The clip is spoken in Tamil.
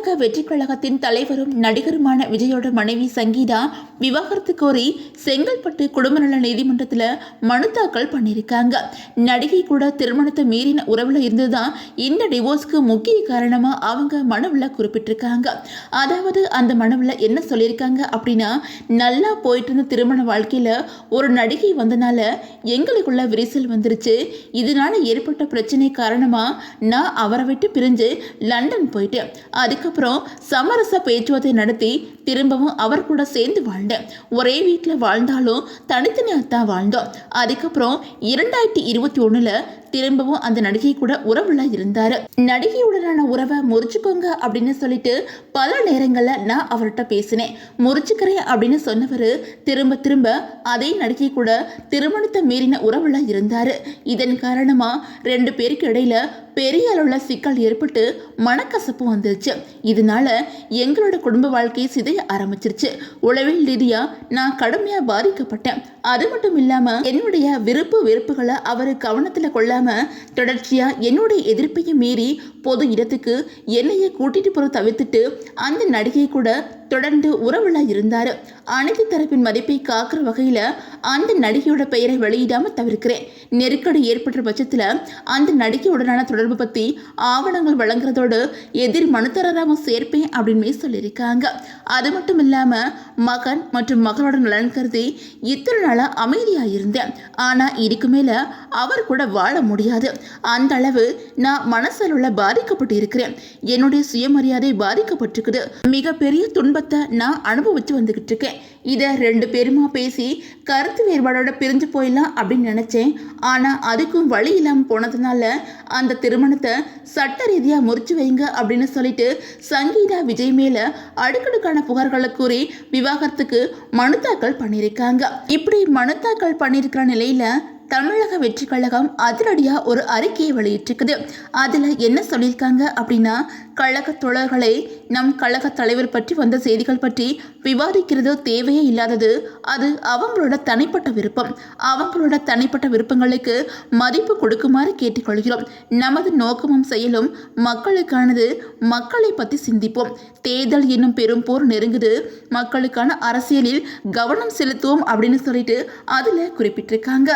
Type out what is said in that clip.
தமிழக வெற்றி கழகத்தின் தலைவரும் நடிகருமான விஜயோட மனைவி சங்கீதா விவாகரத்து கோரி செங்கல்பட்டு குடும்ப நல நீதிமன்றத்தில் மனு தாக்கல் பண்ணியிருக்காங்க. நடிகை கூட திருமணத்தை மீறின உறவுல இருந்துதான் இந்த டிவோர்ஸ்க்கு முக்கிய காரணமா அவங்க மனுவில் குறிப்பிட்டிருக்காங்க. அதாவது அந்த மனுவில் என்ன சொல்லியிருக்காங்க அப்படின்னா, நல்லா போயிட்டு இருந்த திருமண வாழ்க்கையில ஒரு நடிகை வந்தனால எங்களுக்குள்ள விரிசல் வந்துருச்சு. இதனால ஏற்பட்ட பிரச்சனை காரணமா நான் அவரை விட்டு பிரிஞ்சு லண்டன் போயிட்டேன். அதுக்கப்புறம் சமரச பேச்சுவார்த்தை நடத்தி திரும்பவும் அவர் கூட சேர்ந்து வாழ்ந்தேன். ஒரே வீட்டில் வாழ்ந்தாலும் தனித்தனியாக தான் வாழ்ந்தோம். அதுக்கப்புறம் 2021 திரும்பவும் அந்த நடிகை கூட உறவுல இருந்தாரு. நடிகையுடனான உறவை முறிச்சுக்கோங்க அப்படின்னு சொல்லிட்டு பல நேரங்களில் நான் அவர்கிட்ட பேசினேன். முறிச்சுக்கிறேன் அப்படின்னு சொன்னவர் திரும்ப திரும்ப அதே நடிகை கூட திருமணத்தை மீறின உறவுல இருந்தாரு. இதன் காரணமா 2 பேருக்கு இடையில பெரிய அளவில் சிக்கல் ஏற்பட்டு மனக்கசப்பு வந்துருச்சு. இதனால எங்களோட குடும்ப வாழ்க்கையை சிதைய ஆரம்பிச்சிருச்சு. உளவியல் ரீதியா நான் கடுமையாக பாதிக்கப்பட்டேன். அது மட்டும் இல்லாம என்னுடைய விருப்பு வெறுப்புகளை அவர் கவனத்தில் கொள்ளாம தொடர்ச்சியா என்னுடைய எதிர்ப்பையும் மீறி பொது இடத்துக்கு என்னையே கூட்டிட்டு போற தவிர்த்துட்டு அந்த நடிகை கூட தொடர்ந்து உறவுல இருந்தாரு. அனைத்து தரப்பின் மதிப்பை காக்கிற வகையில அந்த நடிகையோட பெயரை வெளியிடாம தவிர்க்கிறேன். நெருக்கடி ஏற்பட்ட பட்சத்துல அந்த நடிகையுடனான தொடர்பு பத்தி ஆவணங்கள் வழங்குறதோடு எதிர் மனுதாரராகவும் சேர்ப்பேன் அப்படின்னு சொல்லியிருக்காங்க. அது மட்டும் இல்லாம மகன் மற்றும் மகளோட நலன் கருதி இத்தனை நாளா அமைதியா இருந்தேன். ஆனா இதுக்கு மேல அவர் கூட வாழ முடியாது. அந்த அளவு நான் மனசளவுல பாதிக்கப்பட்டு இருக்கிறேன். என்னுடைய சுயமரியாதை பாதிக்கப்பட்டிருக்குது. மிகப்பெரிய துன்பத்தை நான் அனுபவிச்சு வந்துகிட்டு இருக்கேன். இதை 2 பேருமா பேசி கருத்து வேறுபாடோட பிரிஞ்சு போயிடலாம் அப்படின்னு நினைச்சேன். ஆனா அதுக்கும் வழி இல்லாம போனதுனால அந்த திருமணத்தை சட்ட ரீதியா முறிச்சு வைங்க அப்படின்னு சொல்லிட்டு சங்கீதா விஜய் மேல அடுக்கடுக்கான புகார்களை கூறி விவாகரத்துக்கு மனு தாக்கல் பண்ணியிருக்காங்க. இப்படி மனு தாக்கல் பண்ணியிருக்கிற நிலையில தமிழக வெற்றி கழகம் அதிரடியா ஒரு அறிக்கையை வெளியிட்டிருக்குது. அதுல என்ன சொல்லியிருக்காங்க அப்படின்னா, கழக தோழர்களை நம் கழக தலைவர் பற்றி வந்த செய்திகள் பற்றி விவாதிக்கிறது தேவையே இல்லாதது. அது அவங்களோட தனிப்பட்ட விருப்பம். அவங்களோட தனிப்பட்ட விருப்பங்களுக்கு மதிப்பு கொடுக்குமாறு கேட்டுக்கொள்கிறோம். நமது நோக்கமும் செயலும் மக்களுக்கானது. மக்களை பற்றி சிந்திப்போம். தேர்தல் என்னும் பெரும் போர் நெருங்குது. மக்களுக்கான அரசியலில் கவனம் செலுத்துவோம் அப்படின்னு சொல்லிட்டு அதுல குறிப்பிட்டிருக்காங்க.